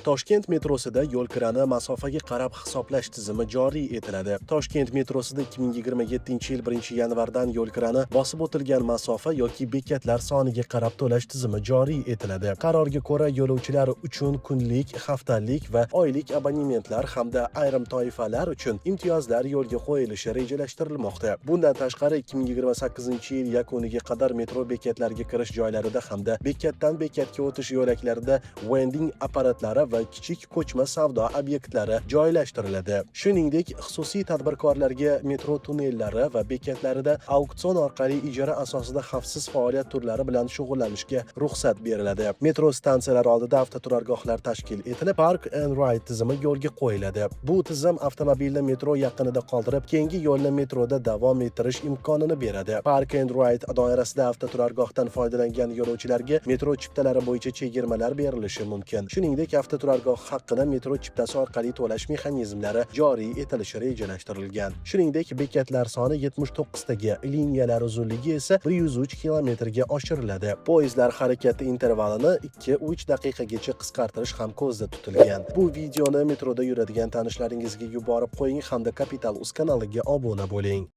Toshkent metrosida yo'l kirani masofaga qarab hisoblash tizimi joriy etiladi. Toshkent metrosida 2027-yil 1-yanvardan yo'l kirani bosib o'tilgan masofa yoki bekatlar soniga qarab to'lash tizimi joriy etiladi. Qarorga ko'ra, yo'lovchilar uchun kunlik, haftalik va oylik abonementlar hamda ayrim toifalar uchun imtiyozlar yo'lga qo'yilishi rejalashtirilmoqda. Bundan tashqari 2028-yil yakuniga qadar metro bekatlariga kirish joylarida hamda bekatdan bekatga o'tish yo'laklarida vending apparatlari va kichik ko'chma savdo obyektlari joylashtiriladi. Shuningdek, xususiy tadbirkorlarga metro tunnellari va bekatlarida auksion orqali ijara asosida xavfsiz faoliyat turlari bilan shug'ullanishga ruxsat beriladi. Metro stansiyalari oldida avtoturargohlar tashkil etilib, Park and Ride tizimi yo'lga qo'yiladi. Bu tizim avtomobilni metro yaqinida qoldirib, keyingi yo'lni metroda davom ettirish imkonini beradi. Park and Ride doirasida avtoturargohdan foydalangan yo'lovchilarga metro chiptalari bo'yicha chegirmalar berilishi mumkin. Shuningdek, avtoturargoh haqqini metro chiptasi orqali to'lash mexanizmlari joriy etilishi rejalashtirilgan. Shuningdek, bekatlar soni 79 taga, liniyalar uzunligi esa 103 kilometrga oshiriladi. Poyezdlar harakati intervalini 2-3 daqiqagacha qisqartirish ham ko'zda tutilgan. Bu videoni metroda yuradigan tanishlaringizga yuborib qo'ying hamda Kapital.uz kanaliga obuna bo'ling.